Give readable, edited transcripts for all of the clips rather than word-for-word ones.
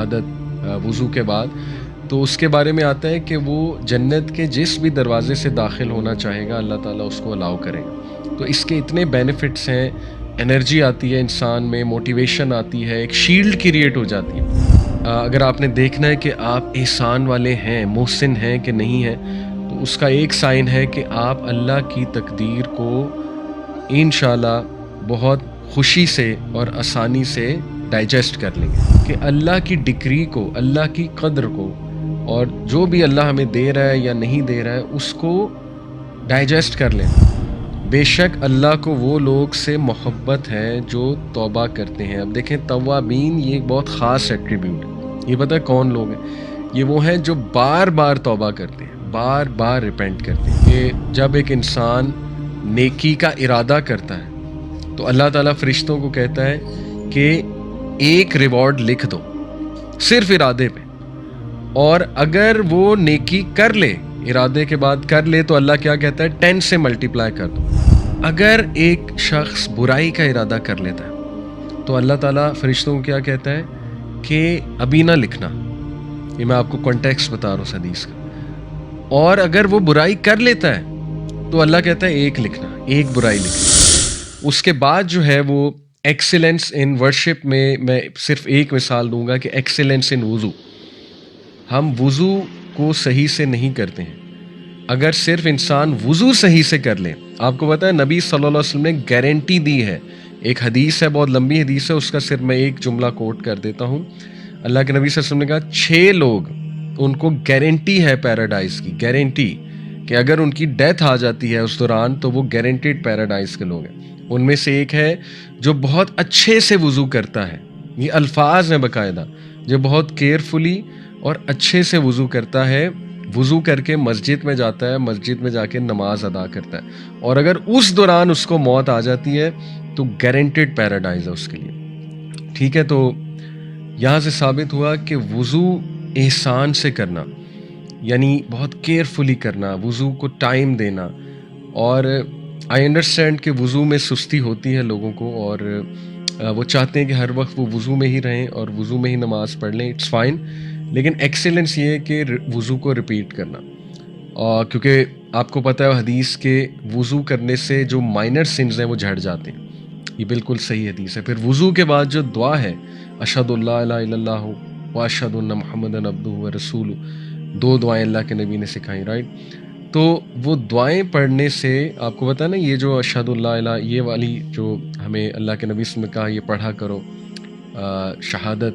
شہادت وضو کے بعد، تو اس کے بارے میں آتا ہے کہ وہ جنت کے جس بھی دروازے سے داخل ہونا چاہے گا اللہ تعالیٰ اس کو الاؤ کرے گا۔ تو اس کے اتنے بینیفٹس ہیں، انرجی آتی ہے انسان میں، موٹیویشن آتی ہے، ایک شیلڈ کریٹ ہو جاتی ہے۔ اگر آپ نے دیکھنا ہے کہ آپ احسان والے ہیں، محسن ہیں کہ نہیں ہیں، تو اس کا ایک سائن ہے کہ آپ اللہ کی تقدیر کو انشاءاللہ بہت خوشی سے اور آسانی سے ڈائجسٹ کر لیں گے، کہ اللہ کی ڈگری کو، اللہ کی قدر کو، اور جو بھی اللہ ہمیں دے رہا ہے یا نہیں دے رہا ہے اس کو ڈائجسٹ کر لیں۔ بے شک اللہ کو وہ لوگ سے محبت ہے جو توبہ کرتے ہیں۔ اب دیکھیں توابین یہ ایک بہت خاص ایٹریبیوٹ ہے۔ یہ پتہ ہے کون لوگ ہیں؟ یہ وہ ہیں جو بار بار توبہ کرتے ہیں، بار بار ریپینٹ کرتے ہیں۔ کہ جب ایک انسان نیکی کا ارادہ کرتا ہے تو اللہ تعالیٰ فرشتوں کو کہتا ہے کہ ایک ریوارڈ لکھ دو صرف ارادے پہ، اور اگر وہ نیکی کر لے، ارادے کے بعد کر لے، تو اللہ کیا کہتا ہے 10 سے ملٹیپلائی کر دو۔ اگر ایک شخص برائی کا ارادہ کر لیتا ہے تو اللہ تعالیٰ فرشتوں کو کیا کہتا ہے کہ ابھی نہ لکھنا۔ یہ میں آپ کو کانٹیکسٹ بتا رہا ہوں اس حدیث کا۔ اور اگر وہ برائی کر لیتا ہے تو اللہ کہتا ہے ایک لکھنا، ایک برائی لکھنا۔ اس کے بعد جو ہے وہ ایکسیلنس ان ورشپ میں صرف ایک مثال دوں گا کہ ایکسیلنس ان وضو۔ ہم وضو کو صحیح سے نہیں کرتے ہیں۔ اگر صرف انسان وضو صحیح سے کر لے، آپ کو پتہ ہے نبی صلی اللہ علیہ وسلم نے گارنٹی دی ہے، ایک حدیث ہے، بہت لمبی حدیث ہے، اس کا صرف میں ایک جملہ کوٹ کر دیتا ہوں۔ اللہ کے نبی صلی اللہ علیہ وسلم نے کہا 6 لوگ ان کو گارنٹی ہے پیراڈائز کی، گارنٹی کہ اگر ان کی ڈیتھ آ جاتی ہے اس دوران تو وہ گارنٹیڈ پیراڈائز کے لوگ ہیں۔ ان میں سے ایک ہے جو بہت اچھے سے وضو کرتا ہے، یہ الفاظ ہیں باقاعدہ، جو بہت کیئرفلی اور اچھے سے وضو کرتا ہے، وضو کر کے مسجد میں جاتا ہے، مسجد میں جا کے نماز ادا کرتا ہے، اور اگر اس دوران اس کو موت آ جاتی ہے تو گارنٹیڈ پیراڈائز ہے اس کے لیے۔ ٹھیک ہے، تو یہاں سے ثابت ہوا کہ وضو احسان سے کرنا، یعنی بہت کیئرفلی کرنا، وضو کو ٹائم دینا۔ اور آئی انڈرسٹینڈ کہ وضو میں سستی ہوتی ہے لوگوں کو، اور وہ چاہتے ہیں کہ ہر وقت وہ وضو میں ہی رہیں اور وضو میں ہی نماز پڑھ لیں، اٹس فائن، لیکن ایکسیلنس یہ ہے کہ وضو کو ریپیٹ کرنا۔ اور کیونکہ آپ کو پتہ ہے حدیث کے وضو کرنے سے جو مائنر سنز ہیں وہ جھڑ جاتے ہیں، یہ بالکل صحیح حدیث ہے۔ پھر وضو کے بعد جو دعا ہے اشہد اللہ الہ الا اللہ و اشہد ان محمد عبدہ و رسولہ، 2 دعائیں اللہ کے نبی نے سکھائیں، رائٹ؟ تو وہ دعائیں پڑھنے سے آپ کو پتہ نا، یہ جو اشہد اللہ الہ، یہ والی جو ہمیں اللہ کے نبی نے کہا یہ پڑھا کرو شہادت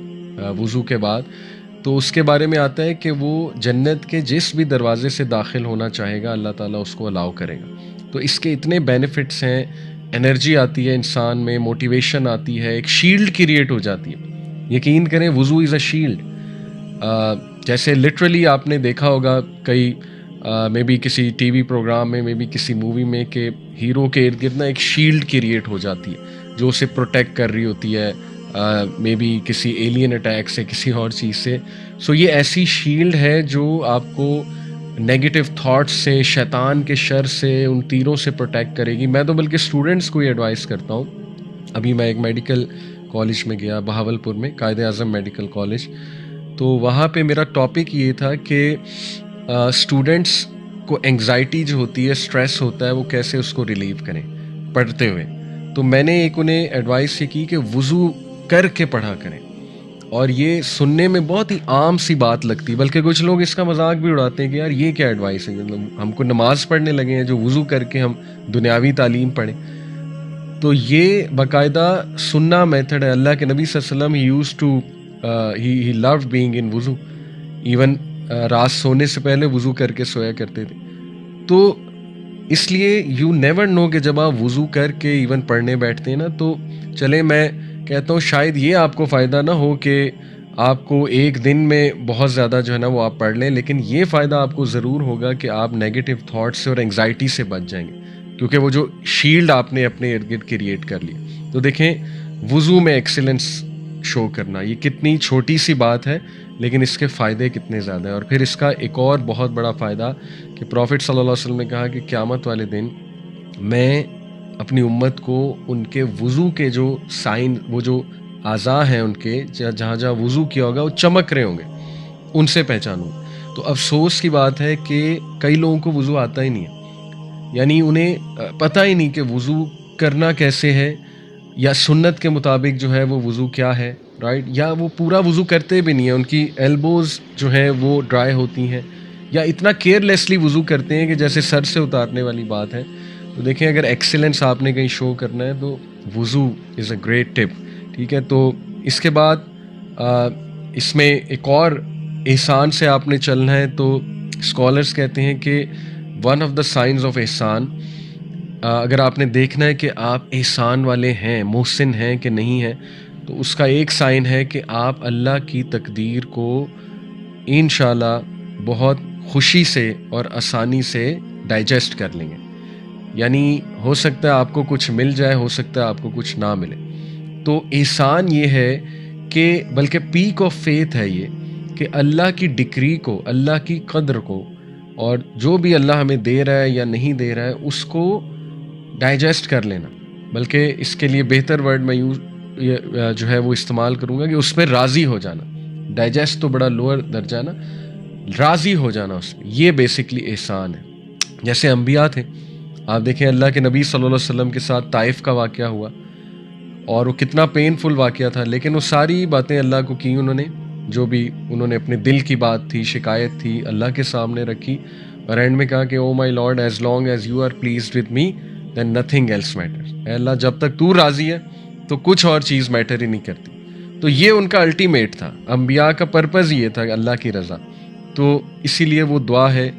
وضو کے بعد، تو اس کے بارے میں آتا ہے کہ وہ جنت کے جس بھی دروازے سے داخل ہونا چاہے گا اللہ تعالیٰ اس کو الاؤ کرے گا۔ تو اس کے اتنے بینیفٹس ہیں، انرجی آتی ہے انسان میں، موٹیویشن آتی ہے، ایک شیلڈ کریٹ ہو جاتی ہے۔ یقین کریں وضو از اے شیلڈ۔ جیسے لٹرلی آپ نے دیکھا ہوگا کئی میں بھی کسی ٹی وی پروگرام میں بھی کسی مووی میں کہ ہیرو کے ارد گرد نا ایک شیلڈ کریٹ ہو جاتی ہے جو اسے پروٹیکٹ کر رہی ہوتی ہے، مے بی کسی ایلین اٹیک سے، کسی اور چیز سے۔ سو یہ ایسی شیلڈ ہے جو آپ کو نیگیٹو تھاٹس سے، شیطان کے شر سے، ان تیروں سے پروٹیکٹ کرے گی۔ میں تو بلکہ اسٹوڈنٹس کو یہ ایڈوائز کرتا ہوں۔ ابھی میں ایک میڈیکل کالج میں گیا بہاولپور میں، قائد اعظم میڈیکل کالج، تو وہاں پہ میرا ٹاپک یہ تھا کہ اسٹوڈنٹس کو انگزائٹی جو ہوتی ہے، اسٹریس ہوتا ہے، وہ کیسے اس کو ریلیو کریں پڑھتے ہوئے۔ تو میں نے ایک انہیں ایڈوائس یہ کی کہ وضو کر کے پڑھا کریں، اور یہ سننے میں بہت ہی عام سی بات لگتی، بلکہ کچھ لوگ اس کا مذاق بھی اڑاتے ہیں کہ یار یہ کیا ایڈوائس ہے، مطلب ہم کو نماز پڑھنے لگے ہیں جو وضو کر کے ہم دنیاوی تعلیم پڑھیں۔ تو یہ باقاعدہ سننا میتھڈ ہے۔ اللہ کے نبی صلی اللہ علیہ وسلم he loved being in وضو، ایون رات سونے سے پہلے وضو کر کے سویا کرتے تھے۔ تو اس لیے یو نیور نو کہ جب آپ وضو کر کے ایون پڑھنے بیٹھتے ہیں نا، تو چلے میں کہتا ہوں شاید یہ آپ کو فائدہ نہ ہو کہ آپ کو ایک دن میں بہت زیادہ جو ہے نا وہ آپ پڑھ لیں، لیکن یہ فائدہ آپ کو ضرور ہوگا کہ آپ نیگیٹو تھاٹس سے اور انگزائٹی سے بچ جائیں گے، کیونکہ وہ جو شیلڈ آپ نے اپنے ارد گرد کریٹ کر لی۔ تو دیکھیں وضو میں ایکسیلنس شو کرنا، یہ کتنی چھوٹی سی بات ہے لیکن اس کے فائدے کتنے زیادہ ہیں۔ اور پھر اس کا ایک اور بہت بڑا فائدہ کہ پروفٹ صلی اللہ علیہ وسلم نے کہا کہ قیامت والے دن میں اپنی امت کو ان کے وضو کے جو سائن، وہ جو اعضاء ہیں ان کے جہاں جہاں وضو کیا ہوگا وہ چمک رہے ہوں گے، ان سے پہچانوں۔ تو افسوس کی بات ہے کہ کئی لوگوں کو وضو آتا ہی نہیں ہے، یعنی انہیں پتہ ہی نہیں کہ وضو کرنا کیسے ہے، یا سنت کے مطابق جو ہے وہ وضو کیا ہے، رائٹ، یا وہ پورا وضو کرتے بھی نہیں ہیں، ان کی ایلبوز جو ہیں وہ ڈرائی ہوتی ہیں، یا اتنا کیئرلیسلی وضو کرتے ہیں کہ جیسے سر سے اتارنے والی بات ہے۔ تو دیکھیں اگر ایکسیلنس آپ نے کہیں شو کرنا ہے تو وضو از اے گریٹ ٹپ، ٹھیک ہے۔ تو اس کے بعد اس میں ایک اور احسان سے آپ نے چلنا ہے، تو اسکالرس کہتے ہیں کہ one of the signs of احسان، اگر آپ نے دیکھنا ہے کہ آپ احسان والے ہیں، محسن ہیں کہ نہیں ہیں، تو اس کا ایک سائن ہے کہ آپ اللہ کی تقدیر کو انشاءاللہ بہت خوشی سے اور آسانی سے ڈائجسٹ کر لیں گے۔ یعنی ہو سکتا ہے آپ کو کچھ مل جائے، ہو سکتا ہے آپ کو کچھ نہ ملے۔ تو احسان یہ ہے کہ بلکہ پیک آف فیتھ ہے یہ، کہ اللہ کی ڈکری کو، اللہ کی قدر کو، اور جو بھی اللہ ہمیں دے رہا ہے یا نہیں دے رہا ہے اس کو ڈائجسٹ کر لینا، بلکہ اس کے لیے بہتر ورڈ میں جو ہے وہ استعمال کروں گا کہ اس پہ راضی ہو جانا۔ ڈائجسٹ تو بڑا لوور درجہ نا، راضی ہو جانا اس میں، یہ بیسکلی احسان ہے۔ جیسے انبیاء تھے، آپ دیکھیں اللہ کے نبی صلی اللہ علیہ وسلم کے ساتھ طائف کا واقعہ ہوا، اور وہ کتنا پینفل واقعہ تھا، لیکن وہ ساری باتیں اللہ کو کی انہوں نے، جو بھی انہوں نے اپنے دل کی بات تھی، شکایت تھی، اللہ کے سامنے رکھی، اور اینڈ میں کہا کہ oh my lord, as long as you are pleased with me then nothing else matter. اے اللہ جب تک تو راضی ہے تو کچھ اور چیز میٹر ہی نہیں کرتی۔ تو یہ ان کا الٹیمیٹ تھا، انبیاء کا پرپز یہ تھا کہ اللہ کی رضا۔ تو اسی لیے وہ دعا ہے،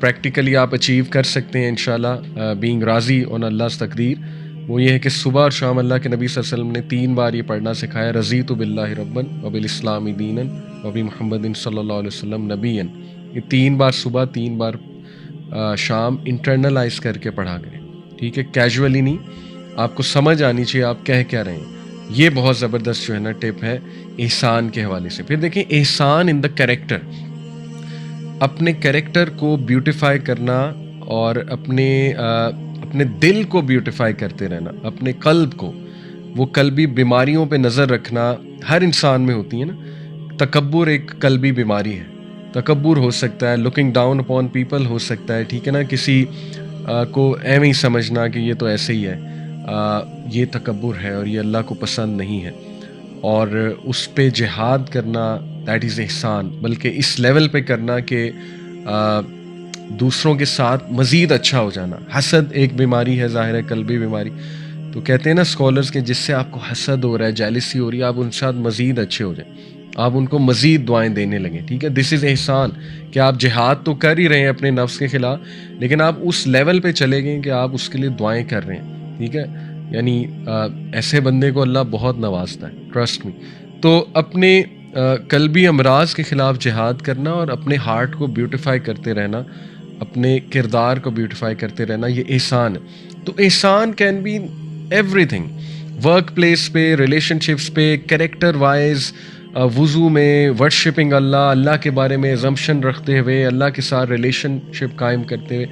پریکٹیکلی آپ اچیو کر سکتے ہیں انشاءاللہ، بینگ راضی آن اللہ's تقدیر۔ وہ یہ ہے کہ صبح اور شام اللہ کے نبی صلی اللہ علیہ وسلم نے 3 بار یہ پڑھنا سکھایا، رضیت باللہ ربًا وبالاسلام دینا وبمحمد صلی اللہ علیہ وسلم نبیًا۔ یہ 3 بار صبح، 3 بار شام انٹرنلائز کر کے پڑھا کریں، ٹھیک ہے، کیجولی نہیں، آپ کو سمجھ آنی چاہیے آپ کہہ کیا رہے ہیں۔ یہ بہت زبردست جو ہے نا ٹپ ہے احسان کے حوالے سے۔ پھر دیکھیں احسان ان دا کریکٹر، اپنے کریکٹر کو بیوٹیفائی کرنا، اور اپنے دل کو بیوٹیفائی کرتے رہنا، اپنے قلب کو، وہ قلبی بیماریوں پہ نظر رکھنا ہر انسان میں ہوتی ہے نا۔ تکبر ایک قلبی بیماری ہے، تکبر ہو سکتا ہے، looking down upon people who سکتا ہے، ٹھیک ہے نا، کسی کو ایویں ہی سمجھنا کہ یہ تو ایسے ہی ہے، یہ تکبر ہے اور یہ اللہ کو پسند نہیں ہے، اور اس پہ جہاد کرنا دیٹ از احسان، بلکہ اس لیول پہ کرنا کہ دوسروں کے ساتھ مزید اچھا ہو جانا۔ حسد ایک بیماری ہے، ظاہر ہے قلبی بیماری، تو کہتے ہیں نا اسکالرز کہ جس سے آپ کو حسد ہو رہا ہے، جیلسی ہو رہی ہے، آپ ان کے ساتھ مزید اچھے ہو جائیں، آپ ان کو مزید دعائیں دینے لگیں، ٹھیک ہے۔ دس از احسان، کہ آپ جہاد تو کر ہی رہے ہیں اپنے نفس کے خلاف، لیکن آپ اس لیول پہ چلے گئے کہ آپ اس کے لیے دعائیں کر رہے ہیں، ٹھیک ہے۔ یعنی ایسے بندے کو اللہ بہت نوازتا ہے، ٹرسٹ می۔ تو اپنے قلبی امراض کے خلاف جہاد کرنا اور اپنے ہارٹ کو بیوٹیفائی کرتے رہنا، اپنے کردار کو بیوٹیفائی کرتے رہنا، یہ احسان ہے۔ تو احسان can be everything, work place پہ، ریلیشن شپس پہ، کریکٹر وائز، وضو میں، ورشپنگ اللہ، اللہ کے بارے میں ازمپشن رکھتے ہوئے، اللہ کے ساتھ ریلیشن شپ قائم کرتے ہوئے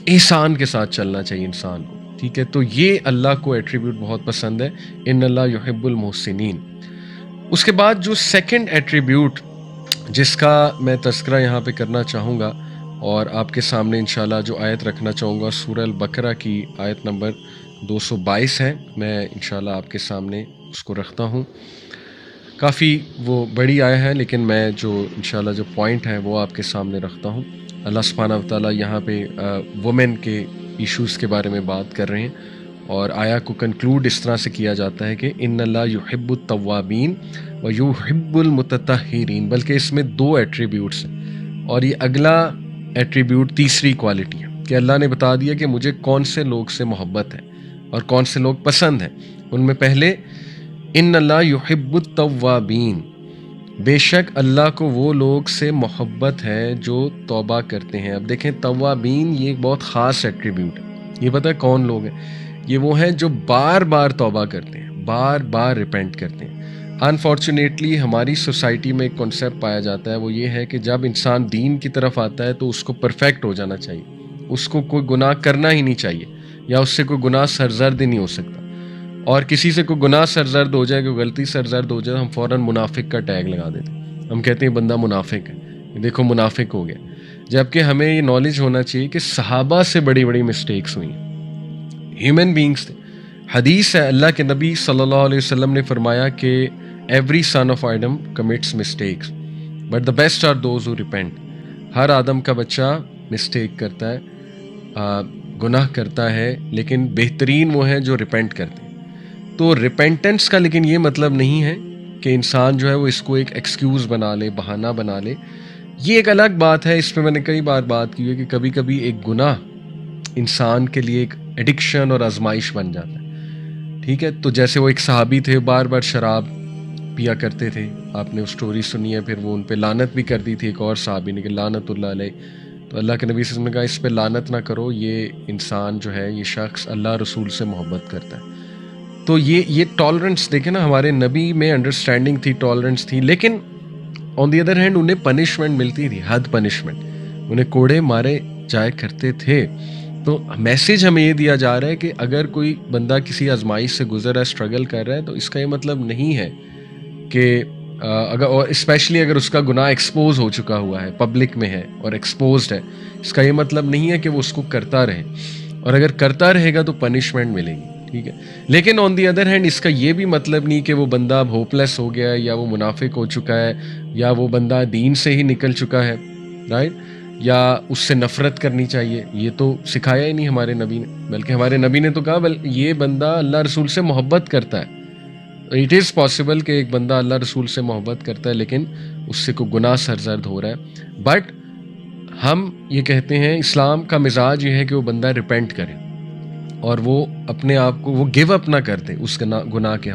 احسان کے ساتھ چلنا چاہیے انسان کو، ٹھیک ہے۔ تو یہ اللہ کو ایٹریبیوٹ بہت پسند ہے، ان اللہ یحب المحسنین۔ اس کے بعد جو سیکنڈ ایٹریبیوٹ جس کا میں تذکرہ یہاں پہ کرنا چاہوں گا اور آپ کے سامنے انشاءاللہ جو آیت رکھنا چاہوں گا، سورہ البقرہ کی آیت نمبر 222 ہے، میں انشاءاللہ آپ کے سامنے اس کو رکھتا ہوں۔ کافی وہ بڑی آیت ہے، لیکن میں جو انشاءاللہ جو پوائنٹ ہے وہ آپ کے سامنے رکھتا ہوں۔ اللہ سبحانہ و تعالیٰ یہاں پہ وومن کے ایشوز کے بارے میں بات کر رہے ہیں، اور آیا کو کنکلوڈ اس طرح سے کیا جاتا ہے کہ ان اللہ یحب التوابین و یحب المتطہرین، بلکہ اس میں 2 ایٹریبیوٹس ہیں، اور یہ اگلا ایٹریبیوٹ تیسری کوالٹی ہے کہ اللہ نے بتا دیا کہ مجھے کون سے لوگ سے محبت ہے اور کون سے لوگ پسند ہیں۔ ان میں پہلے ان اللہ یحب التوابین، بے شک اللہ کو وہ لوگ سے محبت ہے جو توبہ کرتے ہیں۔ اب دیکھیں توابین یہ ایک بہت خاص ایٹریبیوٹ ہے، یہ پتہ ہے کون لوگ ہیں؟ یہ وہ ہیں جو بار بار توبہ کرتے ہیں، بار بار ریپینٹ کرتے ہیں۔ انفارچونیٹلی ہماری سوسائٹی میں ایک کنسیپٹ پایا جاتا ہے، وہ یہ ہے کہ جب انسان دین کی طرف آتا ہے تو اس کو پرفیکٹ ہو جانا چاہیے، اس کو کوئی گناہ کرنا ہی نہیں چاہیے، یا اس سے کوئی گناہ سرزد ہی نہیں ہو سکتا۔ اور کسی سے کوئی گناہ سرزد ہو جائے، کوئی غلطی سرزد ہو جائے، ہم فوراً منافق کا ٹیگ لگا دیتے ہیں، ہم کہتے ہیں بندہ منافق ہے، دیکھو منافق ہو گیا، جبکہ ہمیں یہ نالج ہونا چاہیے کہ صحابہ سے بڑی بڑی مسٹیکس ہوئی ہیں، ہیومن بینگس تھے۔ حدیث ہے، اللہ کے نبی صلی اللہ علیہ وسلم نے فرمایا کہ every son of Adam commits mistakes but the best are those who repent. ہر آدم کا بچہ مسٹیک کرتا ہے، گناہ کرتا ہے، لیکن بہترین وہ ہیں جو ریپینٹ کرتے ہیں۔ تو ریپینٹنس کا لیکن یہ مطلب نہیں ہے کہ انسان جو ہے وہ اس کو ایک ایکسکیوز بنا لے، بہانہ بنا لے۔ یہ ایک الگ بات ہے، اس پہ میں نے کئی بار بات کی ہے کہ کبھی کبھی ایک گناہ انسان کے لیے ایک ایڈکشن اور آزمائش بن جاتا ہے، ٹھیک ہے؟ تو جیسے وہ ایک صحابی تھے، بار بار شراب پیا کرتے تھے، آپ نے وہ سٹوری سنی ہے، پھر وہ ان پہ لعنت بھی کر دی تھی ایک اور صحابی نے کہ لعنت اللہ علیہ۔ تو اللہ کے نبی صلی اللہ علیہ وسلم نے کہا اس پہ لعنت نہ کرو، یہ انسان جو ہے، یہ شخص اللہ رسول سے محبت کرتا ہے۔ تو یہ ٹالرنس دیکھیں نا، ہمارے نبی میں انڈرسٹینڈنگ تھی، ٹالرنس تھی، لیکن آن دی ادر ہینڈ انہیں پنشمنٹ ملتی تھی، حد پنشمنٹ، انہیں کوڑے مارے جایا کرتے تھے۔ تو میسیج ہمیں یہ دیا جا رہا ہے کہ اگر کوئی بندہ کسی آزمائش سے گزر رہا ہے، اسٹرگل کر رہا ہے، تو اس کا یہ مطلب نہیں ہے کہ اگر، اور اسپیشلی اگر اس کا گناہ ایکسپوز ہو چکا ہوا ہے، پبلک میں ہے اور ایکسپوزڈ ہے، اس کا یہ مطلب نہیں ہے کہ وہ اس کو کرتا رہے، اور اگر کرتا رہے گا تو پنشمنٹ ملے گی، ٹھیک ہے؟ لیکن آن دی ادر ہینڈ اس کا یہ بھی مطلب نہیں کہ وہ بندہ اب ہوپلیس ہو گیا ہے، یا وہ منافق ہو چکا ہے، یا وہ بندہ دین سے ہی نکل چکا ہے، رائٹ؟ یا اس سے نفرت کرنی چاہیے، یہ تو سکھایا ہی نہیں ہمارے نبی نے، بلکہ ہمارے نبی نے تو کہا یہ بندہ اللہ رسول سے محبت کرتا ہے۔ اٹ از پاسبل کہ ایک بندہ اللہ رسول سے محبت کرتا ہے لیکن اس سے کوئی گناہ سرزد ہو رہا ہے، بٹ ہم یہ کہتے ہیں اسلام کا مزاج یہ ہے کہ وہ بندہ ریپینٹ کرے اور وہ اپنے آپ کو وہ گیو اپ نہ کر دے اس گناہ کے